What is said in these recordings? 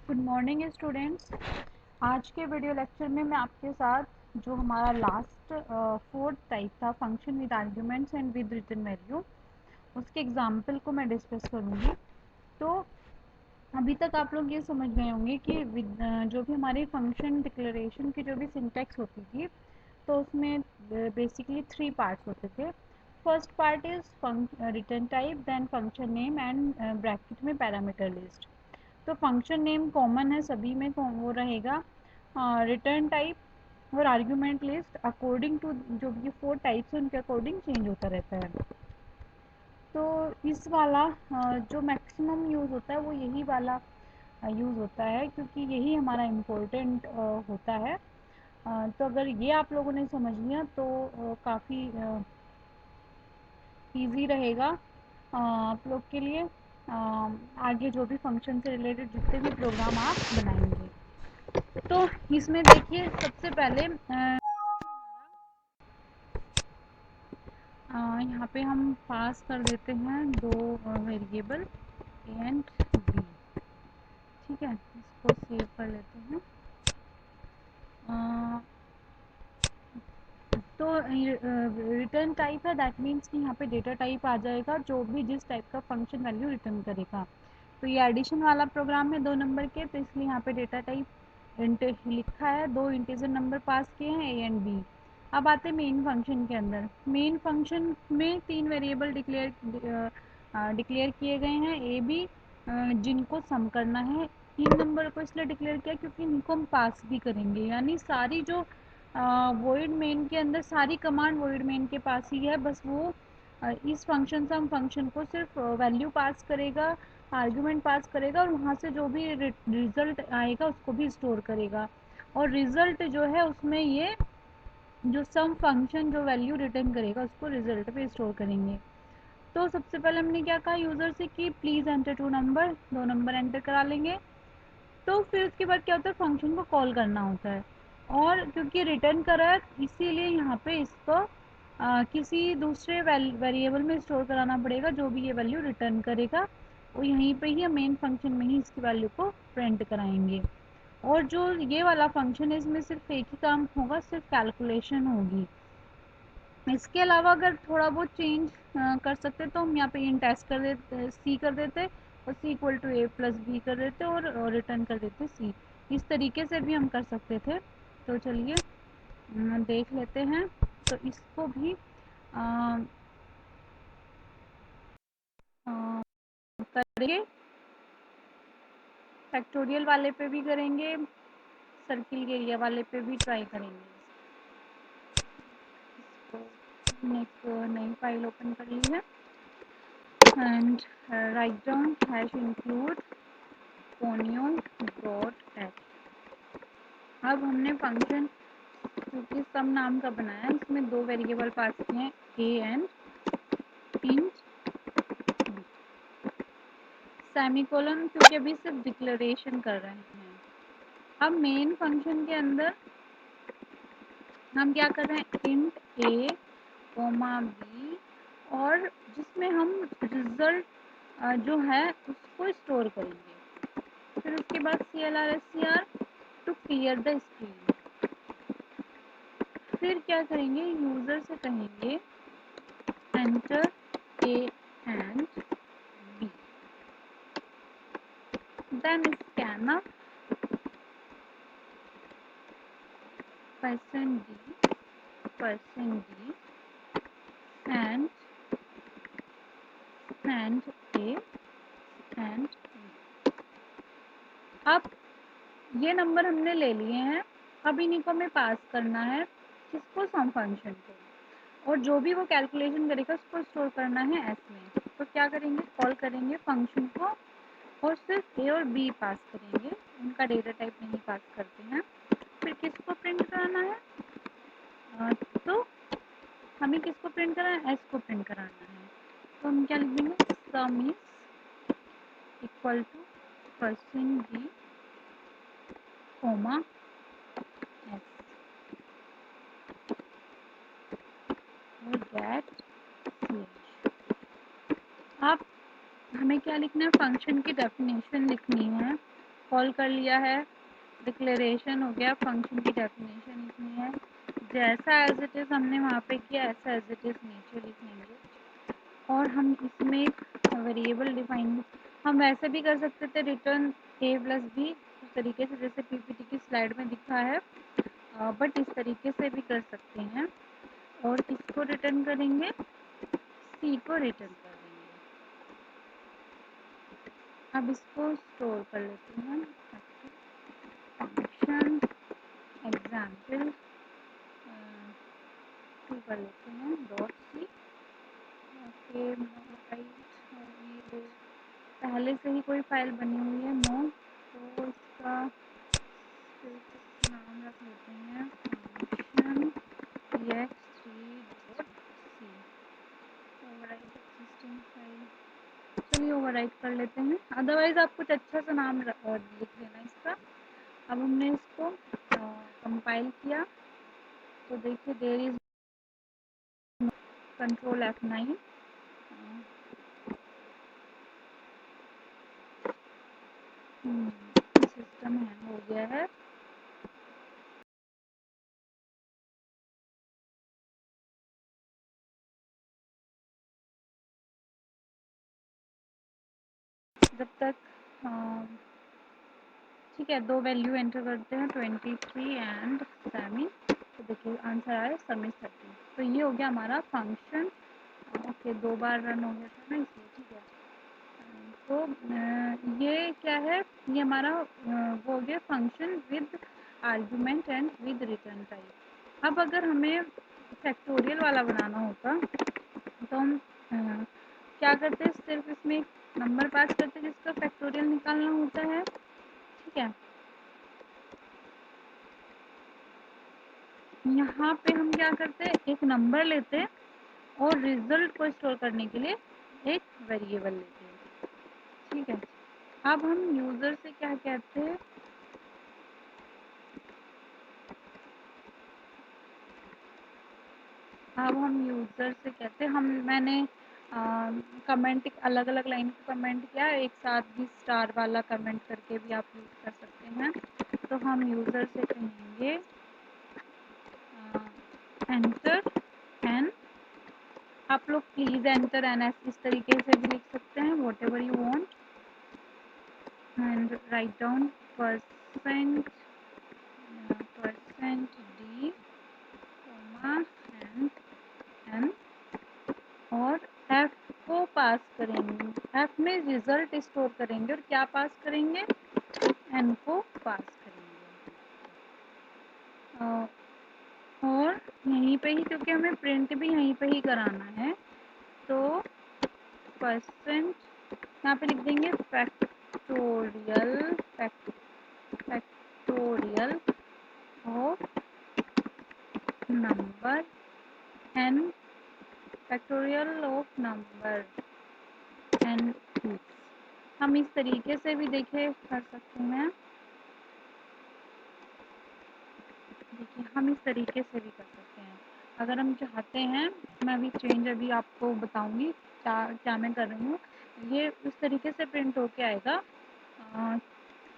Good morning students. आज के video lecture में मैं आपके साथ जो हमारा लास्ट फोर्थ टाइप था function with arguments and with return value, उसके एग्जाम्पल को मैं डिस्कस करूँगी। तो अभी तक आप लोग ये समझ गए होंगे कि जो भी हमारी फंक्शन डिक्लेरेशन की जो भी सिंटैक्स होती थी, तो उसमें बेसिकली 3 पार्ट्स होते थे। First part is return type, then function name and bracket में पैरामीटर लिस्ट। तो फंक्शन नेम कॉमन है सभी में, वो रहेगा। रिटर्न टाइप और आर्ग्यूमेंट लिस्ट अकॉर्डिंग टू जो भी 4 टाइप्स हैं उनके अकॉर्डिंग चेंज होता रहता है। तो इस वाला जो मैक्सिमम यूज़ होता है वो यही वाला यूज़ होता है, क्योंकि यही हमारा इम्पोर्टेंट होता है। तो अगर ये आप लोगों ने समझ लिया तो काफ़ी ईजी रहेगा आप लोग के लिए आगे जो भी फंक्शन से रिलेटेड जितने भी प्रोग्राम आप बनाएंगे। तो इसमें देखिए सबसे पहले यहाँ पे हम पास कर देते हैं 2 वेरिएबल ए एंड बी। ठीक है, इसको सेव कर लेते हैं। तो रिटर्न टाइप है, दैट मीन्स कि यहाँ पे डेटा टाइप आ जाएगा जो भी जिस टाइप का फंक्शन वैल्यू रिटर्न करेगा। तो ये एडिशन वाला प्रोग्राम है 2 नंबर के, तो इसलिए यहाँ पे डेटा टाइप इंट लिखा है, 2 इंटीजर नंबर पास किए हैं ए एंड बी। अब आते हैं मेन फंक्शन के अंदर। मेन फंक्शन में 3 वेरिएबल डिक्लेयर किए गए हैं ए बी, जिनको सम करना है। 3 नंबर को इसलिए डिक्लेयर किया क्योंकि इनको हम पास भी करेंगे, यानी सारी जो वॉइड मेन के अंदर सारी कमांड वॉइड मेन के पास ही है, बस वो इस फंक्शन से हम फंक्शन को सिर्फ वैल्यू पास करेगा, आर्गुमेंट पास करेगा और वहाँ से जो भी रिजल्ट आएगा उसको भी स्टोर करेगा। और रिजल्ट जो है उसमें ये जो सम फंक्शन जो वैल्यू रिटर्न करेगा उसको रिजल्ट पे स्टोर करेंगे। तो सबसे पहले हमने क्या कहा यूज़र से कि please enter 2 number, 2 number enter करा लेंगे। तो फिर उसके बाद क्या होता है, फंक्शन को कॉल करना होता है। और क्योंकि रिटर्न करा है इसीलिए यहाँ पे इसको किसी दूसरे वेरिएबल में स्टोर कराना पड़ेगा। जो भी ये वैल्यू रिटर्न करेगा वो यहीं पे ही मेन फंक्शन में ही इसकी वैल्यू को प्रिंट कराएंगे। और जो ये वाला फंक्शन है इसमें सिर्फ एक ही काम होगा, सिर्फ कैलकुलेशन होगी। इसके अलावा अगर थोड़ा बहुत चेंज कर सकते तो हम यहाँ पे इंट एस कर देते, सी कर देते और C equal to A plus B कर देते और रिटर्न कर देते सी। इस तरीके से भी हम कर सकते थे। तो चलिए देख लेते हैं। तो इसको भी करेंगे, फैक्टोरियल वाले पे भी करेंगे, सर्किल एरिया वाले पे भी ट्राई करेंगे। इसको एक नई फाइल ओपन कर ली है and write down hash include conio.h। अब हमने फंक्शन क्योंकि सम नाम का बनाया है, इसमें 2 वेरिएबल पास किए हैं a and int b. Semicolon क्योंकि अभी सिर्फ डिक्लेरेशन कर रहे हैं। अब मेन फंक्शन के अंदर हम क्या कर रहे हैं, इंट ए कोमा बी, और जिसमें हम रिजल्ट जो है उसको स्टोर करेंगे। फिर उसके बाद CLR to clear the screen. फिर क्या करेंगे, यूजर से कहेंगे enter a and b, then scan %d %d and a and b। अब ये नंबर हमने ले लिए हैं, अब इन्हीं को हमें पास करना है, किसको, सम फंक्शन को। और जो भी वो कैलकुलेशन करेगा उसको स्टोर करना है एस में। तो क्या करेंगे, कॉल करेंगे फंक्शन को और सिर्फ ए और बी पास करेंगे, उनका डेटा टाइप नहीं पास करते हैं। फिर किसको प्रिंट कराना है, तो हमें किसको प्रिंट कराना है, एस को प्रिंट कराना है। तो हम क्या लिख देंगे, sum is equal to %d comma s और गेट सी। अब हमें क्या लिखना है, फंक्शन की डेफिनेशन लिखनी है कॉल कर लिया है, डिक्लेरेशन हो गया, फंक्शन की डेफिनेशन लिखनी है, जैसा एज इट इज़ हमने वहाँ पे किया ऐसा एज इट इज़ नीचे लिखेंगे। और हम इसमें एक वेरिएबल डिफाइन, हम वैसे भी कर सकते थे रिटर्न a प्लस बी उस तरीके से जैसे पीपीटी की स्लाइड में दिखा है, बट इस तरीके से भी कर सकते हैं। और किसको रिटर्न करेंगे, सी को रिटर्न कर देंगे। अब इसको स्टोर कर लेते हैं, फंक्शन एग्जाम्पल कर लेते हैं डॉट सी। ओके राइट, पहले से ही कोई फाइल बनी हुई है नो, तो इसका नाम रख लेते हैं function ex3.c overwrite existing file. चलिए ओवरराइट कर लेते हैं, अदरवाइज आप कुछ अच्छा सा नाम लिख लेना इसका। अब हमने इसको कंपाइल किया तो देखिए there is control F9, system hang हो गया है। जब तक ठीक है, दो वैल्यू एंटर करते हैं 23 एंड 7, तो देखिए आंसर आया समिट 30। तो ये हो गया हमारा फंक्शन। ओके, दो बार रन हो गया था ना इसलिए, ठीक है। तो ये क्या है, ये हमारा वो हो गया function with argument and with return type. अब अगर हमें फैक्टोरियल वाला बनाना होता तो हम क्या करते हैं, सिर्फ इसमें एक नंबर पास करते जिसका फैक्टोरियल निकालना होता है, ठीक है। यहाँ पे हम क्या करते हैं, एक नंबर लेते हैं और रिजल्ट को स्टोर करने के लिए एक वेरिएबल लेते हैं, ठीक है। अब हम यूज़र से क्या कहते हैं, अब हम यूज़र से कहते हैं, हम मैंने कमेंट अलग अलग लाइन का कमेंट किया, एक साथ भी स्टार वाला कमेंट करके भी आप यूज़ कर सकते हैं। तो हम यूज़र से कहेंगे एंटर एन, आप लोग प्लीज़ एंटर एन इस तरीके से भी लिख सकते हैं, whatever you want, and write down percent d comma and n, और एफ को पास करेंगे, एफ में रिजल्ट स्टोर करेंगे और क्या पास करेंगे, एन को पास करेंगे। और यहीं पे ही, क्योंकि हमें प्रिंट भी यहीं पे ही कराना है, तो परसेंट यहाँ पे लिख देंगे factorial of number n, factorial of number n. हम इस तरीके से भी देखे कर सकते हैं, देखिए हम इस तरीके से भी कर सकते हैं अगर हम चाहते हैं। मैं अभी चेंज अभी आपको बताऊंगी क्या क्या मैं कर रही हूँ। ये उस तरीके से प्रिंट होके आएगा,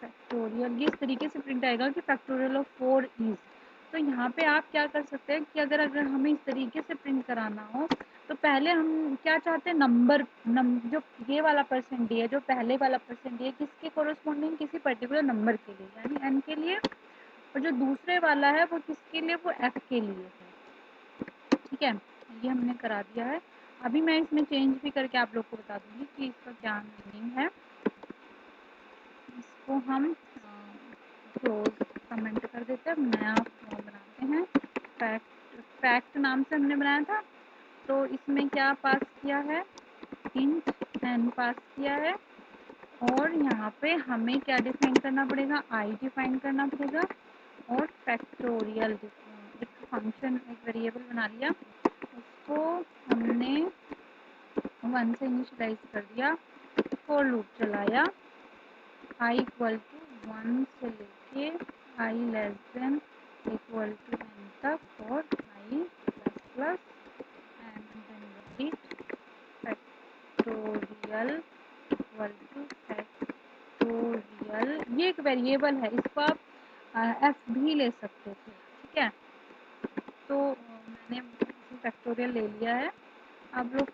फैक्टोरियल, ये इस तरीके से प्रिंट आएगा कि फैक्टोरियल ऑफ 4 इज। तो यहाँ पे आप क्या कर सकते हैं कि अगर अगर हमें इस तरीके से प्रिंट कराना हो तो पहले हम क्या चाहते हैं, नंबर जो ये वाला परसेंट डी है, जो पहले वाला परसेंट डी है, किसके कोरस्पॉन्डिंग, किसी पर्टिकुलर नंबर के लिए यानी एन के लिए, और जो दूसरे वाला है वो किसके लिए, वो एफ के लिए है, ठीक है। ये हमने करा दिया है। अभी मैं इसमें चेंज भी करके आप लोग को बता दूंगी कि इसका क्या मीनिंग है। इसको हम क्लोज कमेंट कर देते हैं, नया बनाते हैं। फैक्ट नाम से हमने बनाया था, तो इसमें क्या पास किया है, इंट एन पास किया है, और यहाँ पे हमें क्या डिफाइन करना पड़ेगा, आई डिफाइन करना पड़ेगा, और फैक्टोरियल एक फंक्शन एक वेरिएबल बना लिया, उसको हमने 1 से इनिशियलाइज कर दिया, फॉर लूप चलाया आई इक्वल टू 1 से लेके I less than equal to N तक, और I plus plus and then right factorial equal to factorial factorial, ये एक वेरिएबल है, इसको आप एफ भी ले सकते थे, ठीक है। तो मैंने फैक्टोरियल ले लिया है। आप लोग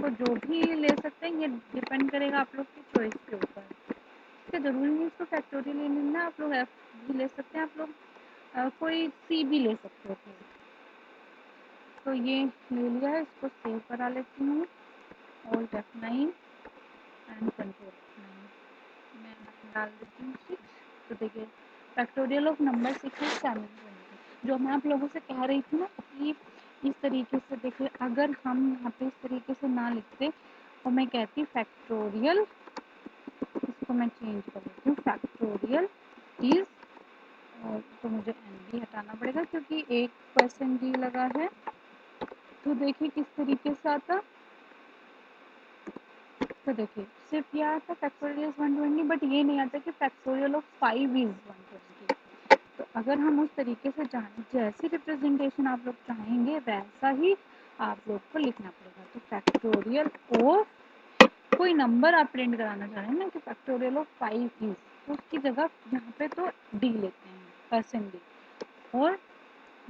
को जो भी ले सकते हैं, ये डिपेंड करेगा आप लोग की चॉइस के ऊपर, ठीक है। ज़रूरी नहीं इसको फैक्टोरियल ले लेना, आप लोग एफ भी ले सकते हैं, आप लोग कोई सी भी ले सकते थे। तो ये ले लिया है, इसको सेव करा लेती हूँ। और F9 एंड कंट्रोल F9 मैं डाल देती हूँ 6। तो देखिए फैक्टोरियल ऑफ नंबर 6 is 720। जो मैं आप लोगों से कह रही थी ना कि इस तरीके से देखिए, अगर हम यहाँ पे इस तरीके से ना लिखते और मैं कहती फैक्टोरियल, इसको मैं चेंज कर देती हूँ, फैक्टोरियल इज, तो मुझे एन भी हटाना पड़ेगा क्योंकि 1% डी लगा है। तो देखिए किस तरीके से आता, तो देखिए सिर्फ यह आता फैक्टोरियल 120, बट ये नहीं आता कि फैक्टोरियल ऑफ 5 इज 120। तो अगर हम उस तरीके से जैसी रिप्रेजेंटेशन आप लोग चाहेंगे वैसा ही आप लोग को लिखना पड़ेगा। तो फैक्टोरियल ऑफ कोई नंबर आप प्रिंट कराना चाह रहे हैं ना कि फैक्टोरियल ऑफ 5 इज, तो उसकी जगह यहाँ पे तो डी लेते हैं, परसेंट डी। और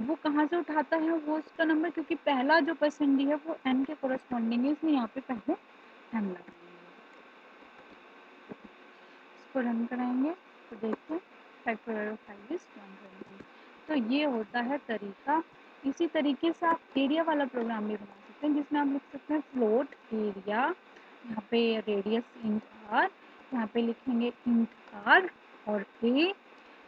वो कहाँ से उठाता है वो उसका नंबर, क्योंकि पहला जो परसेंट डी है वो एन के कोरस्पॉन्डिंग है, इसलिए यहाँ पे पहले एन लगाएंगे। इसको रन कराएंगे तो देखिए फैक्टोरियल ऑफ 5 इज 120। तो ये होता है तरीका। इसी तरीके से आप एरिया वाला प्रोग्राम भी बना सकते हैं, जिसमें आप लिख सकते हैं फ्लोट एरिया, यहाँ पे रेडियस इंट आर, यहाँ पे लिखेंगे इंट आर और ए,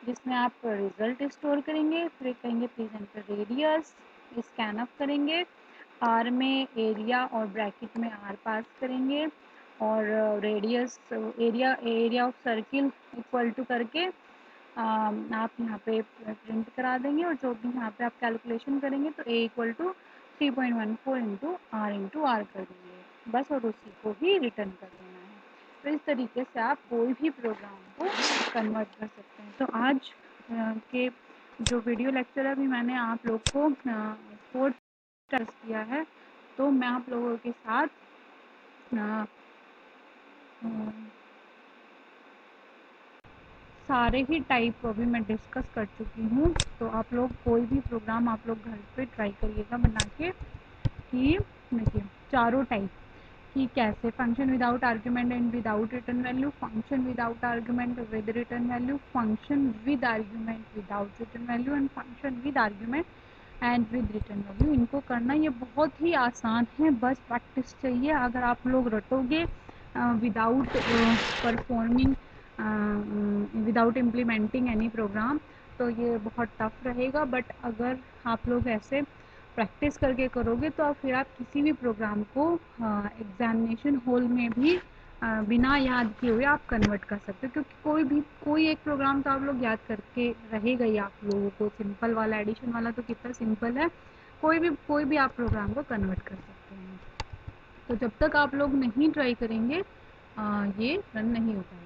जिसमें आप रिजल्ट स्टोर करेंगे, फिर कहेंगे please enter radius, scan up करेंगे, आर में एरिया और ब्रैकेट में आर पास करेंगे, और radius area of circle equal to करके आप यहाँ पे प्रिंट करा देंगे, और जो भी यहाँ पे आप कैलकुलेशन करेंगे तो ए इक्वल टू 3.14 इंटू आर कर देंगे बस, और उसी को ही रिटर्न कर देना है। तो इस तरीके से आप कोई भी प्रोग्राम को कन्वर्ट कर सकते हैं। तो आज के जो वीडियो लेक्चर अभी मैंने आप लोग को 4 टेस्ट किया है, तो मैं आप लोगों के साथ सारे ही टाइप को भी मैं डिस्कस कर चुकी हूँ। तो आप लोग कोई भी प्रोग्राम आप लोग घर पे ट्राई करिएगा बना के, कि देखिए चारों टाइप कि कैसे function without argument and without return value, function without argument with return value, function with argument without return value, and function with argument and with return value. इनको करना ये बहुत ही आसान है, बस प्रैक्टिस चाहिए। अगर आप लोग रटोगे without performing without implementing any program, तो ये बहुत टफ रहेगा। बट अगर आप लोग ऐसे प्रैक्टिस करके करोगे तो फिर आप किसी भी प्रोग्राम को एग्जामिनेशन हॉल में भी बिना याद किए हुए आप कन्वर्ट कर सकते हो, क्योंकि कोई एक प्रोग्राम तो आप लोग याद करके रहेगा ही आप लोगों को। सिंपल वाला एडिशन वाला तो कितना सिंपल है, कोई भी आप प्रोग्राम को कन्वर्ट कर सकते हैं। तो जब तक आप लोग नहीं ट्राई करेंगे ये रन नहीं हो पाएगा।